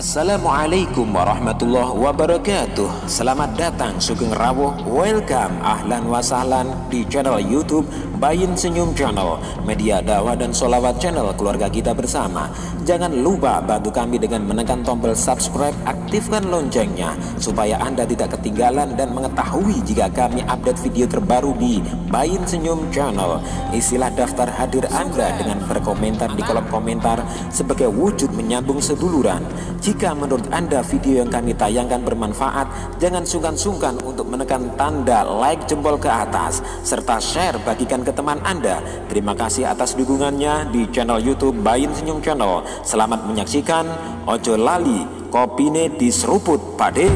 Assalamualaikum warahmatullahi wabarakatuh. Selamat datang sugeng rawuh, welcome, ahlan wa sahlan di channel YouTube Bayin Senyum Channel, media dakwah dan sholawat channel keluarga kita bersama. Jangan lupa bantu kami dengan menekan tombol subscribe, aktifkan loncengnya supaya Anda tidak ketinggalan dan mengetahui jika kami update video terbaru di Bayin Senyum Channel. Isilah daftar hadir Anda dengan berkomentar di kolom komentar sebagai wujud menyambung seduluran. Jika menurut Anda video yang kami tayangkan bermanfaat, jangan sungkan-sungkan untuk menekan tanda like jempol ke atas serta share, bagikan ke teman Anda. Terima kasih atas dukungannya di channel YouTube Bayin Senyum Channel. Selamat menyaksikan. Ojo lali kopine diseruput pade.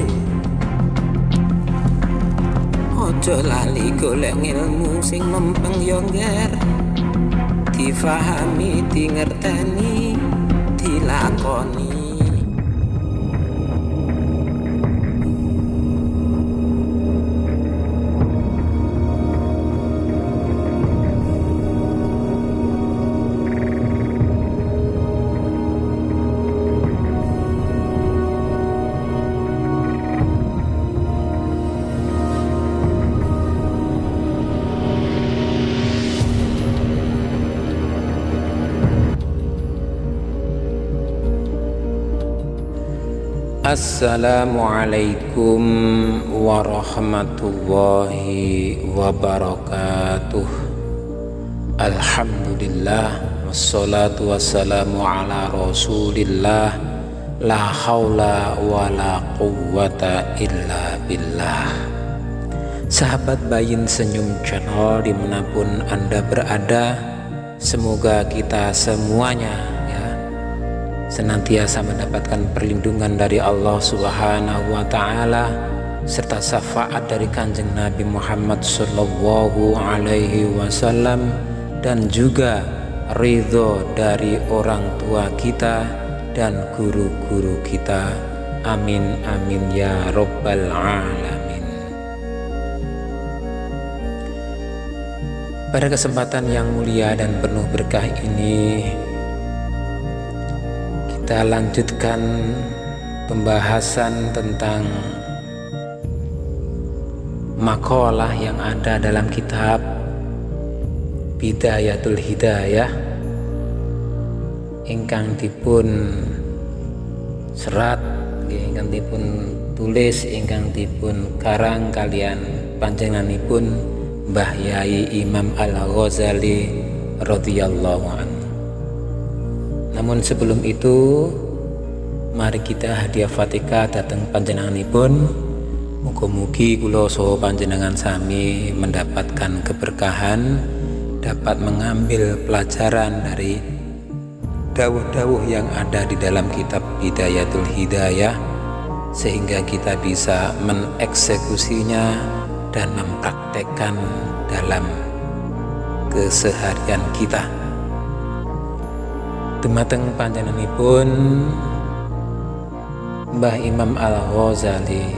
Ojo lali golek ilmu sing mempeng yo ngger, difahami, dingerteni, dilakoni. Assalamualaikum warahmatullahi wabarakatuh. Alhamdulillah, wassalatu wassalamu ala rasulillah, la haula wa la quwwata illa billah. Sahabat Bayin Senyum Channel dimanapun Anda berada, semoga kita semuanya senantiasa mendapatkan perlindungan dari Allah Subhanahu wa Ta'ala serta syafaat dari Kanjeng Nabi Muhammad Sallallahu Alaihi Wasallam, dan juga ridho dari orang tua kita dan guru-guru kita. Amin amin ya Rabbal Alamin. Pada kesempatan yang mulia dan penuh berkah ini, kita lanjutkan pembahasan tentang makalah yang ada dalam kitab Bidayatul Hidayah ingkang dipun serat, ingkang dipun tulis, ingkang dipun karang kalian panjenenganipun Mbah Yai Imam Al-Ghazali radhiyallahu anhu. Namun sebelum itu, mari kita hadiah Fatihah datang panjenenganipun. Mugi-mugi kula saha panjenengan sami mendapatkan keberkahan, dapat mengambil pelajaran dari dawuh-dawuh yang ada di dalam kitab Bidayatul Hidayah, sehingga kita bisa mengeksekusinya dan mempraktekkan dalam keseharian kita. Dumateng panjenenganipun Mbah Imam Al-Ghazali,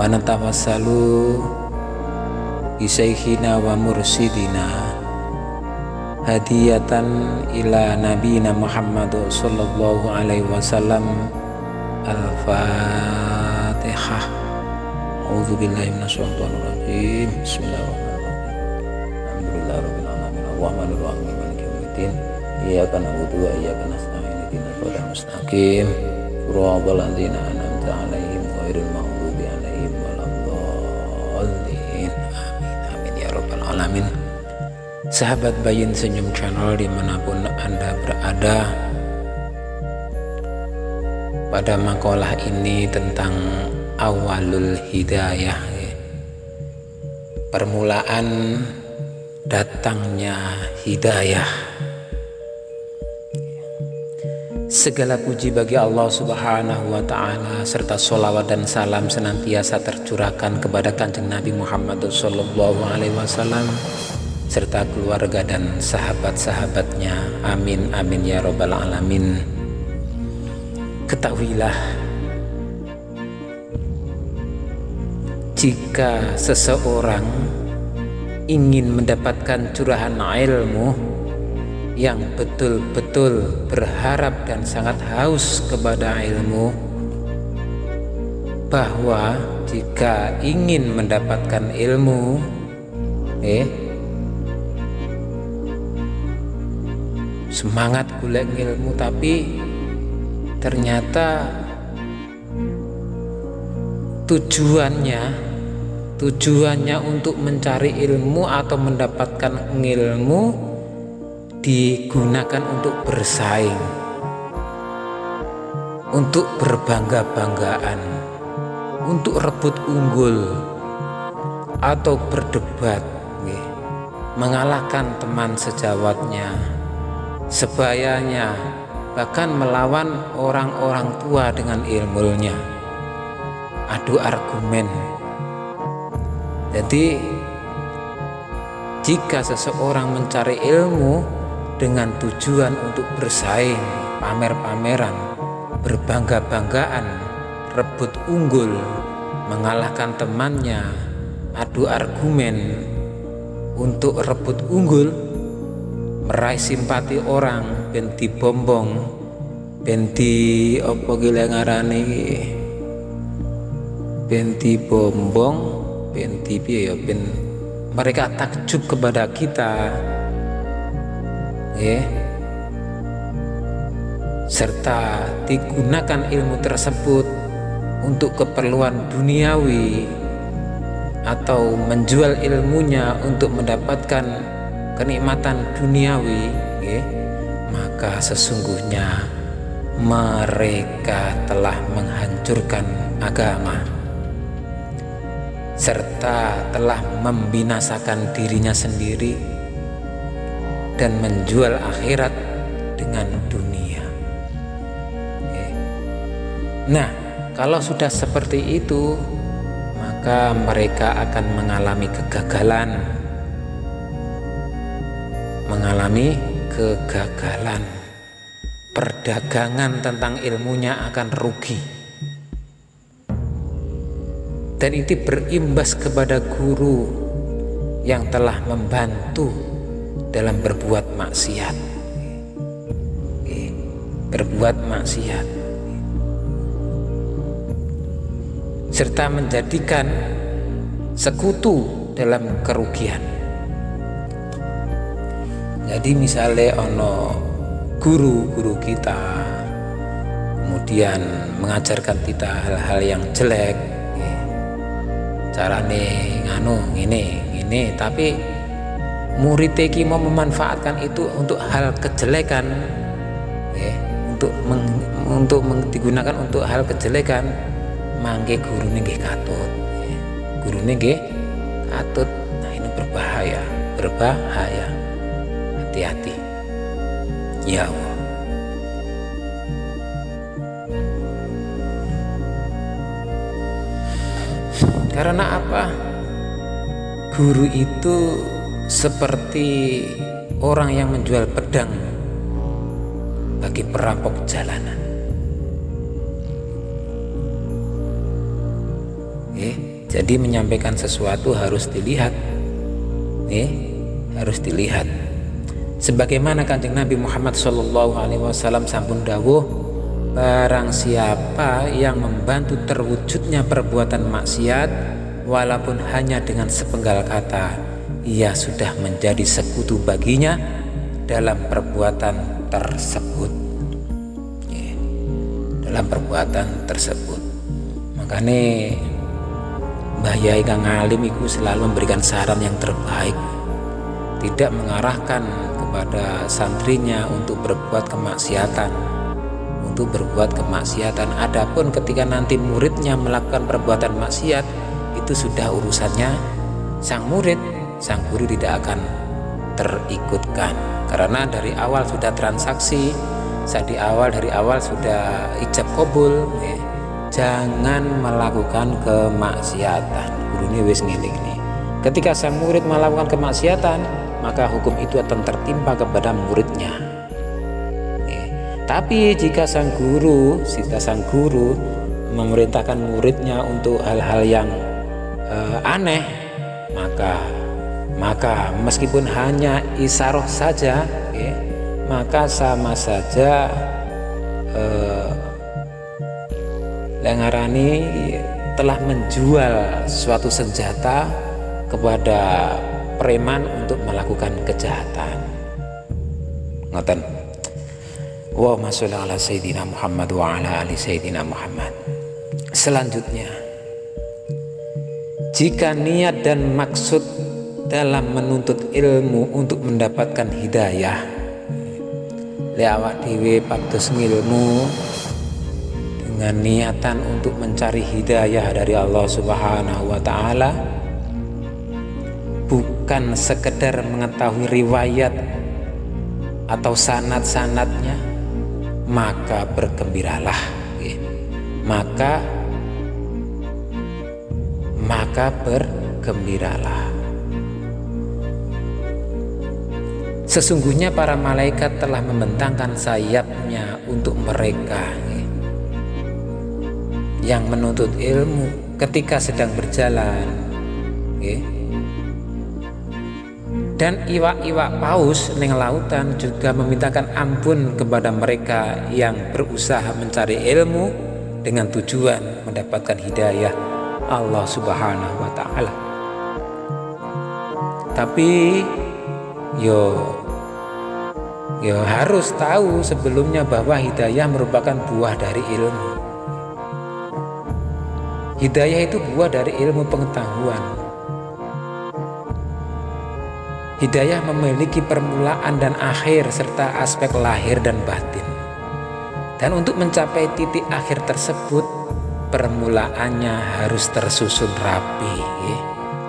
wa natawassalu bi syekhina wa mursidina hadiyatan ila nabiyina Muhammad sallallahu alaihi wasallam. Al-Fatihah. A'udzu billahi minasyaitonir rajim. Bismillahirrahmanirrahim. Alhamdulillahirabbil alamin. Arrahmanir rahim. Maliki yaumiddin. Iyyaka na'budu wa iyyaka nasta'in. Ihdinas siratal mustaqim. Shiratal ladzina an'amta 'alaihim ghairil maghdubi 'alaihim waladdallin. Amin amin ya rabbal alamin. Sahabat Bayin Senyum Channel dimanapun Anda berada, pada makalah ini tentang awalul hidayah, permulaan datangnya hidayah. Segala puji bagi Allah Subhanahu wa Ta'ala, serta sholawat dan salam senantiasa tercurahkan kepada Kanjeng Nabi Muhammad Sallallahu Alaihi Wasallam serta keluarga dan sahabat-sahabatnya. Amin amin ya Rabbal Alamin. Ketahuilah, jika seseorang ingin mendapatkan curahan ilmu, yang betul-betul berharap dan sangat haus kepada ilmu, bahwa jika ingin mendapatkan ilmu, semangat golek ilmu, tapi ternyata tujuannya untuk mencari ilmu atau mendapatkan ilmu digunakan untuk bersaing, untuk berbangga-banggaan, untuk rebut unggul atau berdebat, mengalahkan teman sejawatnya, sebayanya, bahkan melawan orang-orang tua dengan ilmunya, adu argumen. Jadi jika seseorang mencari ilmu dengan tujuan untuk bersaing, pamer-pameran, berbangga-banggaan, rebut unggul, mengalahkan temannya, adu argumen untuk rebut unggul, meraih simpati orang, ben dibombong, ben di apa gila ngarani, ben dibombong, ben piye ya, ben mereka takjub kepada kita, serta digunakan ilmu tersebut untuk keperluan duniawi atau menjual ilmunya untuk mendapatkan kenikmatan duniawi, maka sesungguhnya mereka telah menghancurkan agama serta telah membinasakan dirinya sendiri dan menjual akhirat dengan dunia. Nah, kalau sudah seperti itu, maka mereka akan mengalami kegagalan. Perdagangan tentang ilmunya akan rugi, dan itu berimbas kepada guru yang telah membantu dalam berbuat maksiat, serta menjadikan sekutu dalam kerugian. Jadi misalnya ono guru kita kemudian mengajarkan kita hal-hal yang jelek, carane nganu ini, tapi murid iki mau memanfaatkan itu untuk hal kejelekan, untuk digunakan untuk hal kejelekan, mangke gurune nggih katut, Nah, ini berbahaya, hati-hati ya Allah. Karena apa? Guru itu seperti orang yang menjual pedang bagi perampok jalanan. Jadi menyampaikan sesuatu harus dilihat, Sebagaimana Kanjeng Nabi Muhammad SAW sampun dawuh, barang siapa yang membantu terwujudnya perbuatan maksiat walaupun hanya dengan sepenggal kata, ia sudah menjadi sekutu baginya dalam perbuatan tersebut. Makanya Mbah Yai kang alim itu selalu memberikan saran yang terbaik, tidak mengarahkan kepada santrinya untuk berbuat kemaksiatan. Adapun ketika nanti muridnya melakukan perbuatan maksiat, itu sudah urusannya sang murid, sang guru tidak akan terikutkan, karena dari awal sudah transaksi, dari awal sudah ijab kabul. Jangan melakukan kemaksiatan. Guru ini wis ngiling nih. Ketika sang murid melakukan kemaksiatan, maka hukum itu akan tertimpa kepada muridnya. Tapi jika sang guru memerintahkan muridnya untuk hal-hal yang aneh, maka meskipun hanya isaroh saja, maka sama saja Lengarani telah menjual suatu senjata kepada preman untuk melakukan kejahatan. Ngoten. Wa sholli ala sayyidina Muhammad wa ala ali sayyidina Muhammad. Selanjutnya, jika niat dan maksud dalam menuntut ilmu untuk mendapatkan hidayah, awak dhewe pados ngilmu dengan niatan untuk mencari hidayah dari Allah Subhanahu wa taala, bukan sekedar mengetahui riwayat atau sanad-sanadnya, maka bergembiralah, maka bergembiralah. Sesungguhnya para malaikat telah membentangkan sayapnya untuk mereka yang menuntut ilmu ketika sedang berjalan. Dan iwak-iwak paus ning lautan juga memintakan ampun kepada mereka yang berusaha mencari ilmu dengan tujuan mendapatkan hidayah Allah Subhanahu wa taala. Tapi yo harus tahu sebelumnya bahwa hidayah merupakan buah dari ilmu. Hidayah itu buah dari ilmu pengetahuan. Hidayah memiliki permulaan dan akhir serta aspek lahir dan batin. Dan untuk mencapai titik akhir tersebut, permulaannya harus tersusun rapi,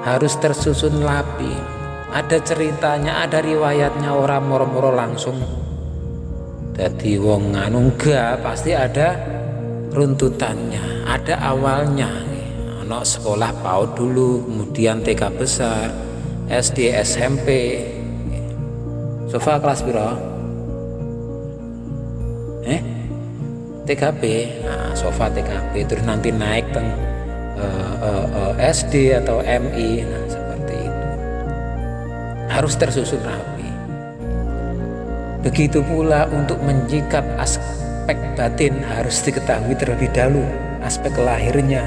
harus tersusun rapi. Ada ceritanya, ada riwayatnya, orang moro-moro langsung jadi wong anu, enggak, pasti ada runtutannya, ada awalnya. Ono sekolah PAUD dulu, kemudian TK besar, SD, SMP. Sofa kelas piro? TKB. Nah, Sofa TKB, terus nanti naik teng SD atau MI. Nah, seperti itu. Harus tersusun rapi. Begitu pula untuk menyikap aspek batin harus diketahui terlebih dahulu aspek lahirnya.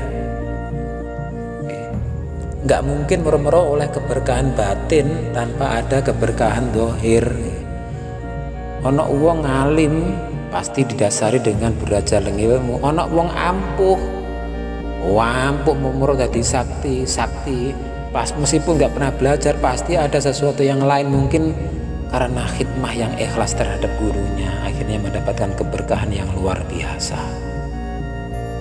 Nggak mungkin moro-moro oleh keberkahan batin tanpa ada keberkahan dohir. Ono wong alim pasti didasari dengan belajar ilmu. Ono wong ampuh moro dadi sakti. Pas meskipun nggak pernah belajar, pasti ada sesuatu yang lain, mungkin karena khidmah yang ikhlas terhadap gurunya, akhirnya mendapatkan keberkahan yang luar biasa.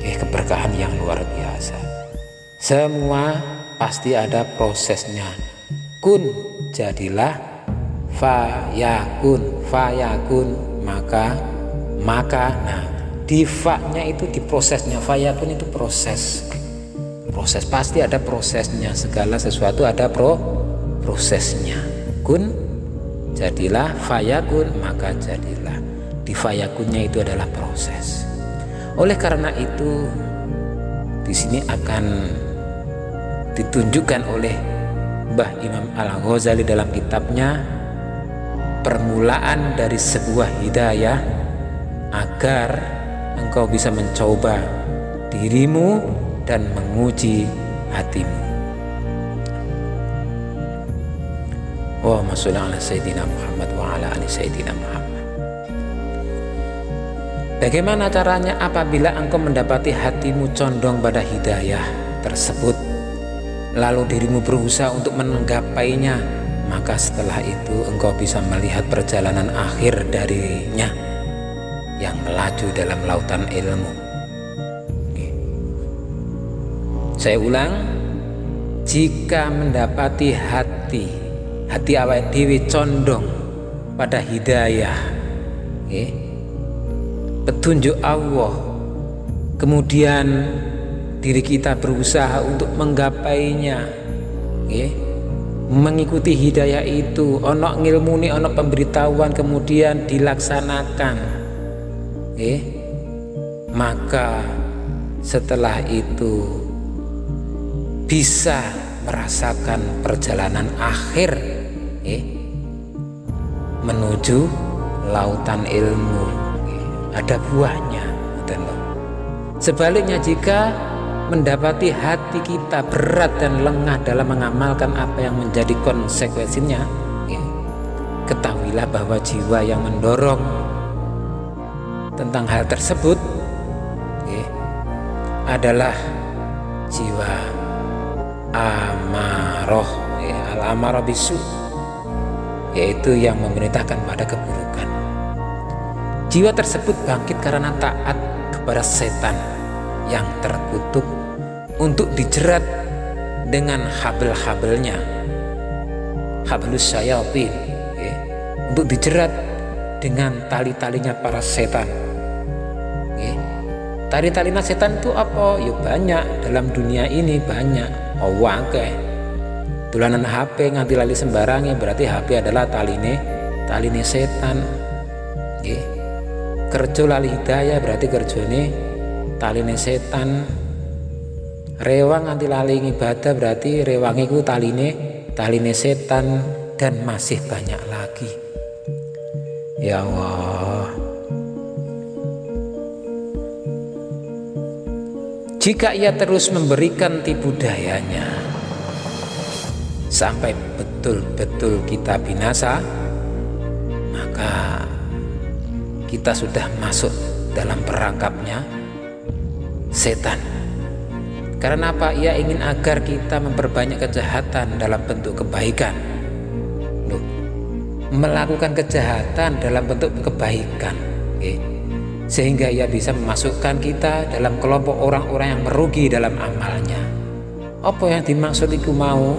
Keberkahan yang luar biasa. Semua pasti ada prosesnya. Kun jadilah, fayakun maka. Nah, di fa-nya itu di prosesnya, fayakun itu proses pasti ada prosesnya. Segala sesuatu ada prosesnya. Kun jadilah, fayakun maka jadilah. Di fayakunnya itu adalah proses. Oleh karena itu, di sini akan ditunjukkan oleh Mbah Imam Al-Ghazali dalam kitabnya permulaan dari sebuah hidayah agar engkau bisa mencoba dirimu dan menguji hatimu. Wa sholli ala sayyidina Muhammad wa ala ali sayyidina Muhammad. Bagaimana caranya apabila engkau mendapati hatimu condong pada hidayah tersebut, lalu dirimu berusaha untuk menggapainya, maka setelah itu engkau bisa melihat perjalanan akhir darinya yang melaju dalam lautan ilmu. Saya ulang, jika mendapati hati awak dhewe condong pada hidayah, petunjuk Allah, kemudian diri kita berusaha untuk menggapainya, mengikuti hidayah itu, ono ngilmuni, ono pemberitahuan, kemudian dilaksanakan, maka setelah itu bisa merasakan perjalanan akhir menuju lautan ilmu, ada buahnya. Sebaliknya, jika mendapati hati kita berat dan lengah dalam mengamalkan apa yang menjadi konsekuensinya, ketahuilah bahwa jiwa yang mendorong tentang hal tersebut adalah jiwa amaroh, al-amarah bisu, yaitu yang memerintahkan pada keburukan. Jiwa tersebut bangkit karena taat kepada setan yang terkutuk untuk dijerat dengan habel-habelnya, hablus syayatin, untuk dijerat dengan tali-talinya para setan. Tali-talinya setan itu apa? Ya banyak, dalam dunia ini banyak. Akeh. Dolanan HP nganti lali sembarangnya, berarti HP adalah taline setan. Kerja lali hidayah berarti kerjane taline setan. Rewang nganti lali ibadah berarti rewangi ku taline setan, dan masih banyak lagi. Ya Allah. Jika ia terus memberikan tipu dayanya sampai betul-betul kita binasa, maka kita sudah masuk dalam perangkapnya setan. Karena apa? Ia ingin agar kita memperbanyak kejahatan dalam bentuk kebaikan. Melakukan kejahatan dalam bentuk kebaikan, sehingga ia bisa memasukkan kita dalam kelompok orang-orang yang merugi dalam amalnya. Apa yang dimaksud itu mau?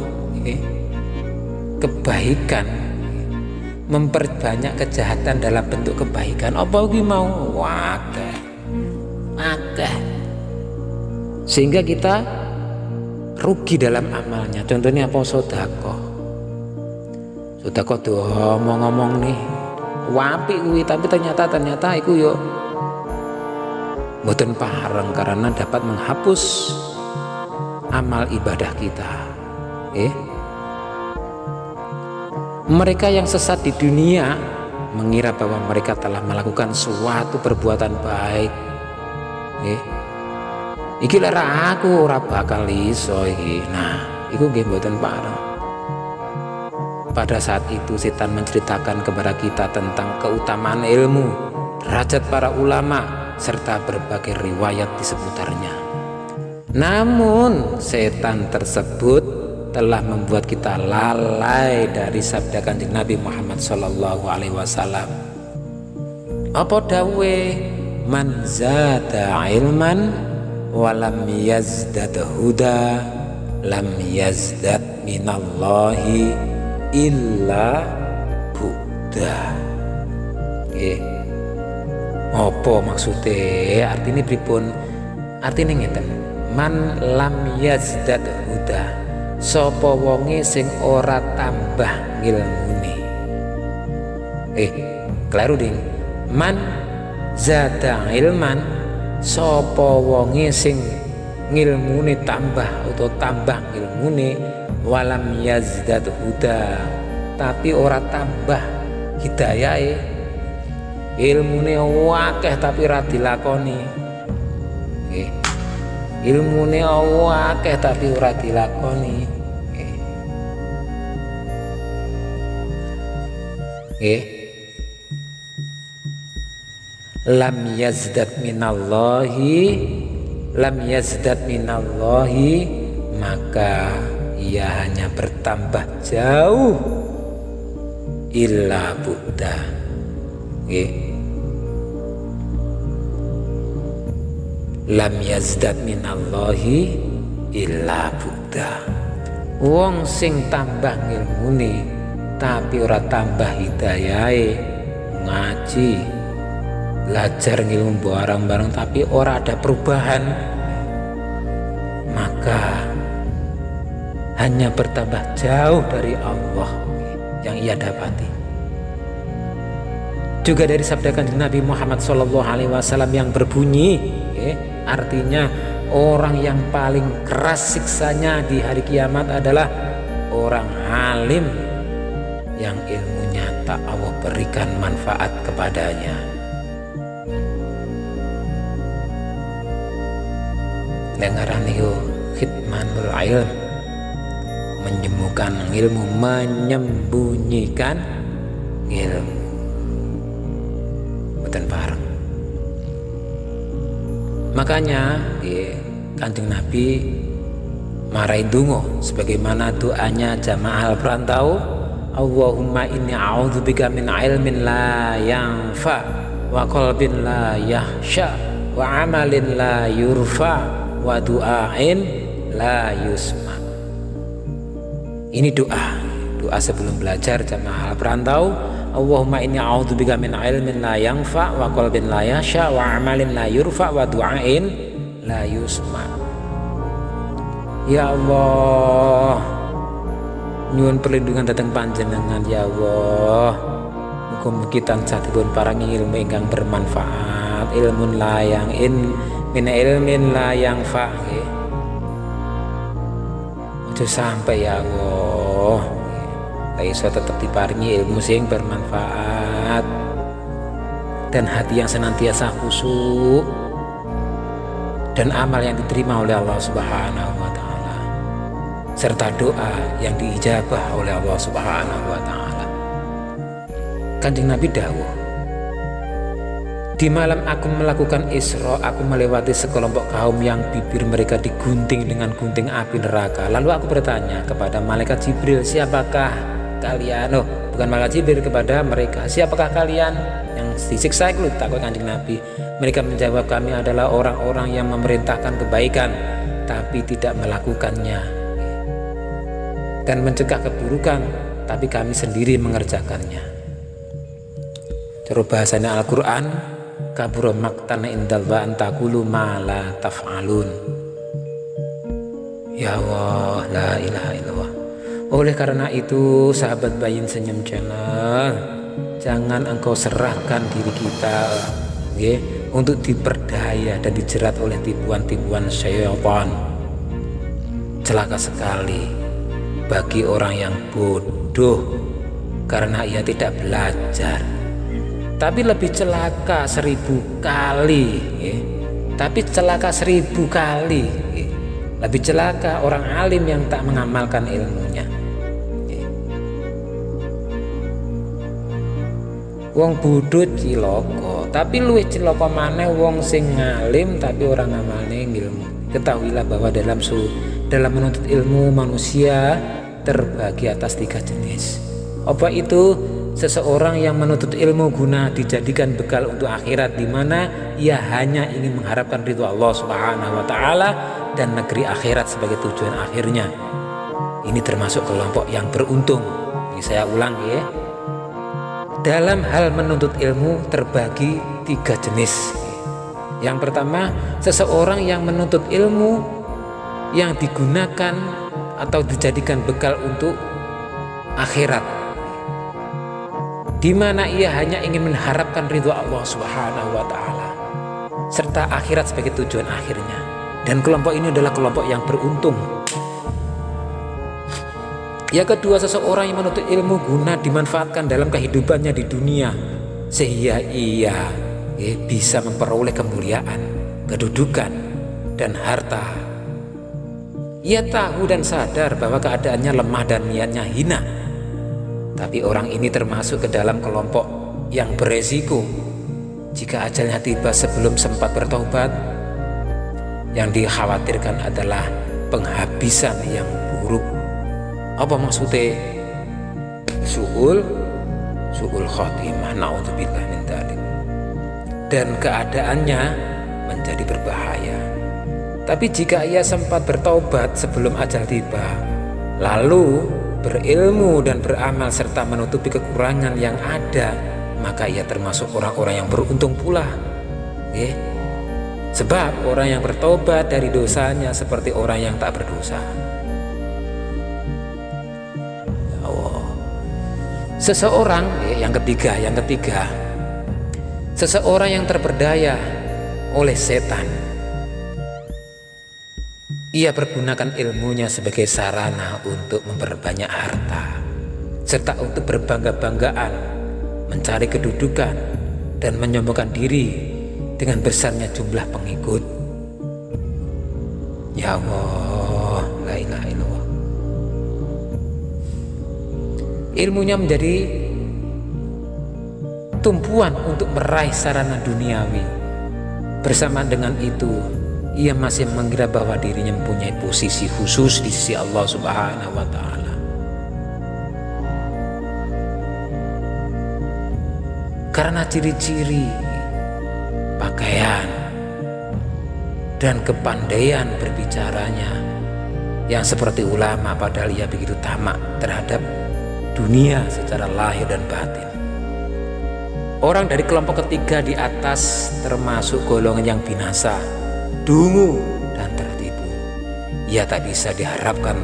Kebaikan, memperbanyak kejahatan dalam bentuk kebaikan. Apa itu mau? Akeh. Sehingga kita rugi dalam amalnya. Contohnya apa? Sedekah tuh ngomong-ngomong nih wapi kuwi, tapi ternyata iku yo mboten pareng karena dapat menghapus amal ibadah kita. Mereka yang sesat di dunia mengira bahwa mereka telah melakukan suatu perbuatan baik. Iki lara aku ora bakal iso iki. Nah, iku nggih mboten pareng. Pada saat itu setan menceritakan kepada kita tentang keutamaan ilmu, derajat para ulama, serta berbagai riwayat di seputarnya. Namun setan tersebut telah membuat kita lalai dari sabda Kanjeng Nabi Muhammad SAW. Apa dawe? Man zada ilman walam yazdad huda lam yazdad minallahi illa buddha. Apa maksudnya? Artinya pripun? Artinya ngeten. Man lam yazdad huda, sapa wonge sing ora tambah ngilmune. Kleru ding. Man zada ilman, sapa wonge sing ngilmune tambah atau tambah ngilmune, walam yazdad huda, tapi ora tambah hidayahe, ilmune akeh tapi ora dilakoni. Ilmune akeh tapi ora dilakoni. Lam yazdad minallahi, maka ia hanya bertambah jauh illa buddha. Lam yazdad minallahi illa buddha. Wong sing tambah ngilmune tapi ora tambah hidayahe, ngaji belajar ngilmu barang-barang tapi ora ada perubahan, maka hanya bertambah jauh dari Allah yang ia dapati. Juga dari sabda Kanjeng Nabi Muhammad SAW yang berbunyi, artinya orang yang paling keras siksanya di hari kiamat adalah orang alim yang ilmunya serta Allah berikan manfaat kepadanya. Dengaran yo khidmanul ilm, menyembuhkan ilmu, menyembunyikan ilmu. Boten bareng. Makanya Kanjeng Nabi marai dungo sebagaimana doanya jamaah perantau, Allahumma inni a'udzubika min ilmin la yanfa wa qalbin la yahsha wa amalin la yurfa wa du'ain la yusma. Ini doa sebelum belajar jamaah perantau. Allahumma inni a'udzubika min ilmin la yanfa wa qalbin la yahsha wa amalin la yurfa wa du'ain la yusma. Ya Allah, nyuwun perlindungan datang panjenengan ya Allah. Muga-mugi tansah dipun paringi ilmu ingkang bermanfaat, ilmun layang min ilmin layang fa. Aja sampai ya Allah iso tetap diparingi ilmu sing bermanfaat dan hati yang senantiasa khusyuk dan amal yang diterima oleh Allah Subhanahu wa taala serta doa yang diijabah oleh Allah Subhanahu wa taala. Kanjeng Nabi dawuh, di malam aku melakukan Isra, aku melewati sekelompok kaum yang bibir mereka digunting dengan gunting api neraka. Lalu aku bertanya kepada malaikat Jibril, siapakah kalian? Oh, bukan malaikat Jibril, kepada mereka, siapakah kalian yang disiksa itu? Takut Kanjeng Nabi. Mereka menjawab, kami adalah orang-orang yang memerintahkan kebaikan tapi tidak melakukannya, dan mencegah keburukan tapi kami sendiri mengerjakannya. Cara bahasanya Al-Quran, kabura maqtan indallah an taqulu ma la taf'alun. Ya Allah, la ilaha illallah. Oleh karena itu, sahabat Bayin Senyum Channel, jangan engkau serahkan diri kita untuk diperdaya dan dijerat oleh tipuan-tipuan syaitan. Celaka sekali bagi orang yang bodoh karena ia tidak belajar. Tapi lebih celaka 1000 kali, tapi celaka 1000 kali lebih celaka orang alim yang tak mengamalkan ilmunya. Wong bodoh ciloko, tapi luwih ciloko maneh wong sing ngalim tapi orang ngamalne ilmu. Ketahuilah bahwa dalam menuntut ilmu manusia terbagi atas 3 jenis. Apa itu? Seseorang yang menuntut ilmu guna dijadikan bekal untuk akhirat, di mana ia hanya ingin mengharapkan ridho Allah Subhanahu wa taala dan negeri akhirat sebagai tujuan akhirnya. Ini termasuk kelompok yang beruntung. Ini saya ulang ya. Dalam hal menuntut ilmu terbagi 3 jenis. Yang pertama, seseorang yang menuntut ilmu yang digunakan atau dijadikan bekal untuk akhirat, di mana ia hanya ingin mengharapkan ridho Allah Subhanahu wa taala serta akhirat sebagai tujuan akhirnya. Dan kelompok ini adalah kelompok yang beruntung. Yang kedua, seseorang yang menuntut ilmu guna dimanfaatkan dalam kehidupannya di dunia sehingga ia bisa memperoleh kemuliaan, kedudukan, dan harta. Ia tahu dan sadar bahwa keadaannya lemah dan niatnya hina. Tapi orang ini termasuk ke dalam kelompok yang beresiko. Jika ajalnya tiba sebelum sempat bertobat, yang dikhawatirkan adalah penghabisan yang buruk. Apa maksudnya? Su'ul khotimah, naudzubillah min dzalik. Dan keadaannya menjadi berbahaya. Tapi jika ia sempat bertobat sebelum ajal tiba, lalu berilmu dan beramal serta menutupi kekurangan yang ada, maka ia termasuk orang-orang yang beruntung pula. Sebab orang yang bertobat dari dosanya seperti orang yang tak berdosa. Seseorang yang ketiga, seseorang yang terperdaya oleh setan, ia pergunakan ilmunya sebagai sarana untuk memperbanyak harta serta untuk berbangga-banggaan mencari kedudukan dan menyombongkan diri dengan besarnya jumlah pengikut. Ya Allah, la ilaha illallah. Ilmunya menjadi tumpuan untuk meraih sarana duniawi. Bersamaan dengan itu, ia masih mengira bahwa dirinya mempunyai posisi khusus di sisi Allah Subhanahu wa Ta'ala. Karena ciri-ciri pakaian dan kepandaian berbicaranya yang seperti ulama, padahal ia begitu tamak terhadap dunia secara lahir dan batin. Orang dari kelompok ketiga di atas termasuk golongan yang binasa, dungu dan tertipu. Ia tak bisa diharapkan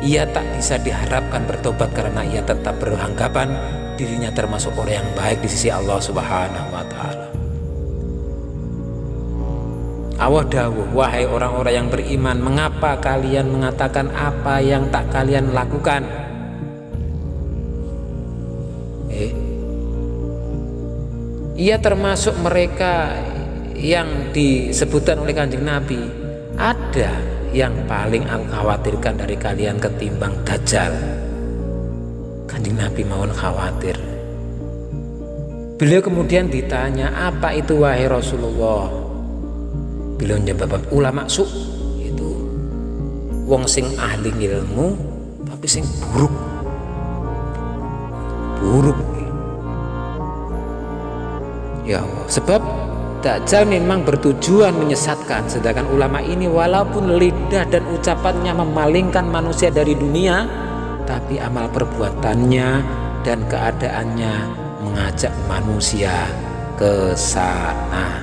ia tak bisa diharapkan bertobat karena ia tetap beranggapan dirinya termasuk orang yang baik di sisi Allah Subhanahu wa Ta'ala. Allah dawuh, wahai orang-orang yang beriman, mengapa kalian mengatakan apa yang tak kalian lakukan? Ia termasuk mereka yang disebutkan oleh Kanjeng Nabi, ada yang paling aku khawatirkan dari kalian ketimbang Dajjal. Kanjeng Nabi mohon khawatir. Beliau kemudian ditanya, apa itu wahai Rasulullah? Beliau menjawab, ulama su itu wong sing ahli ilmu tapi sing buruk. Ya Allah, sebab Dajjal memang bertujuan menyesatkan, sedangkan ulama ini walaupun lidah dan ucapannya memalingkan manusia dari dunia, tapi amal perbuatannya dan keadaannya mengajak manusia ke sana.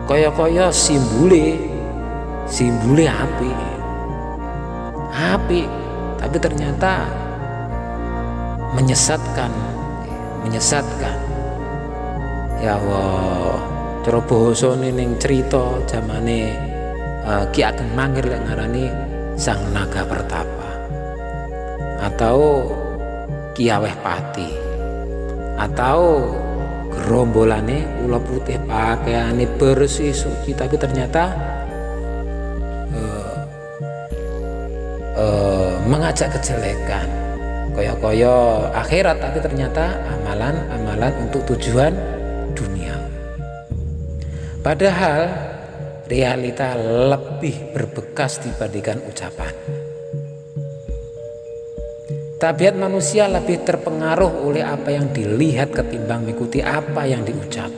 Kaya-kaya simbole api, tapi ternyata menyesatkan. Ya Allah, cara bahasane ning cerita zamane Ki Ageng Mangir lek ngarani Sang Naga Pertapa atau Ki Aweh Pati atau gerombolane ula putih pakaiane bersih suci, tapi ternyata mengajak kejelekan, koyo akhirat, tapi ternyata amalan untuk tujuan dunia. Padahal realita lebih berbekas dibandingkan ucapan. Tabiat manusia lebih terpengaruh oleh apa yang dilihat ketimbang mengikuti apa yang diucap.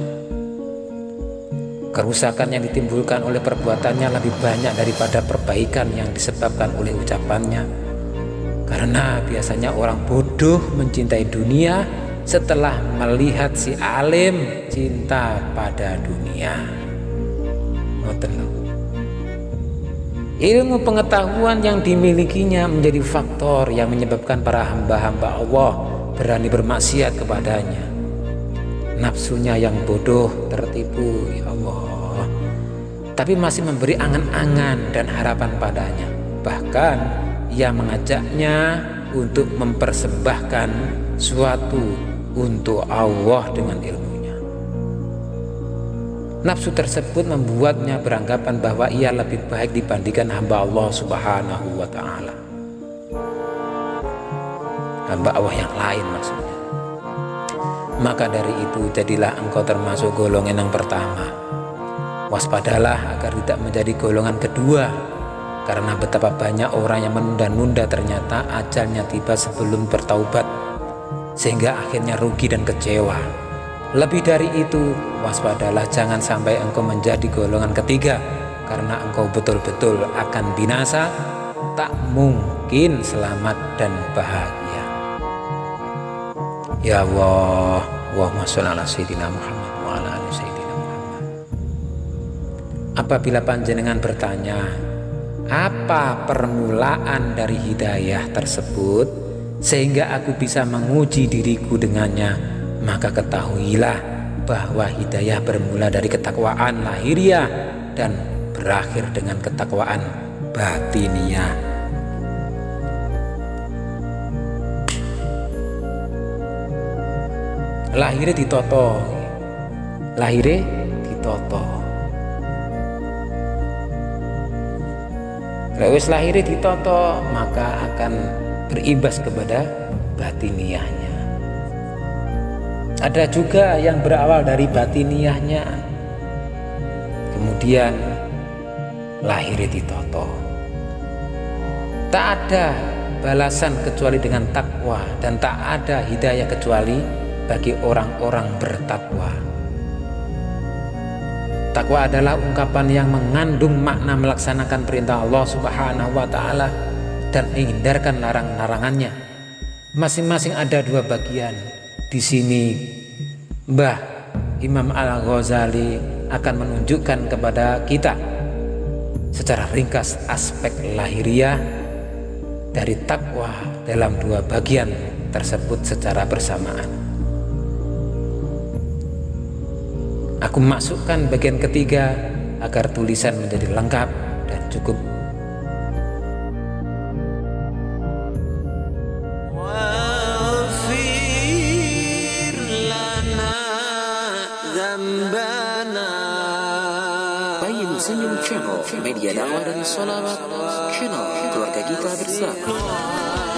Kerusakan yang ditimbulkan oleh perbuatannya lebih banyak daripada perbaikan yang disebabkan oleh ucapannya. Karena biasanya orang bodoh mencintai dunia setelah melihat si alim cinta pada dunia. Ngoten lho. Ilmu pengetahuan yang dimilikinya menjadi faktor yang menyebabkan para hamba-hamba Allah berani bermaksiat kepadanya. Nafsunya yang bodoh tertipu, ya Allah, tapi masih memberi angan-angan dan harapan padanya. Bahkan ia mengajaknya untuk mempersembahkan suatu untuk Allah dengan ilmunya. Nafsu tersebut membuatnya beranggapan bahwa ia lebih baik dibandingkan hamba Allah Subhanahu wa Ta'ala, hamba Allah yang lain maksudnya. Maka dari itu jadilah engkau termasuk golongan yang pertama. Waspadalah agar tidak menjadi golongan kedua, karena betapa banyak orang yang menunda-nunda ternyata ajalnya tiba sebelum bertaubat, sehingga akhirnya rugi dan kecewa. Lebih dari itu, waspadalah jangan sampai engkau menjadi golongan ketiga, karena engkau betul-betul akan binasa, tak mungkin selamat dan bahagia. Ya Allah, Allahumma sholli ala sayyidina Muhammad wa ala ali sayyidina Muhammad. Apabila panjenengan bertanya, apa permulaan dari hidayah tersebut sehingga aku bisa menguji diriku dengannya, maka ketahuilah bahwa hidayah bermula dari ketakwaan lahiriah dan berakhir dengan ketakwaan batiniah. lahirnya ditoto. Lahirnya ditoto. Lek wis lahirnya ditoto, maka akan berimbas kepada batiniyahnya. Ada juga yang berawal dari batiniyahnya, kemudian lahirnya ditoto. Tak ada balasan kecuali dengan takwa, dan tak ada hidayah kecuali bagi orang-orang bertakwa. Takwa adalah ungkapan yang mengandung makna melaksanakan perintah Allah Subhanahu wa Ta'ala dan menghindarkan larang-larangannya. Masing-masing ada dua bagian. Di sini Mbah Imam Al-Ghazali akan menunjukkan kepada kita secara ringkas aspek lahiriah dari takwa dalam dua bagian tersebut secara bersamaan. Aku masukkan bagian ketiga agar tulisan menjadi lengkap dan cukup. Bayin Senyum Channel, media dakwah dan sholawat, channel keluarga kita bersama.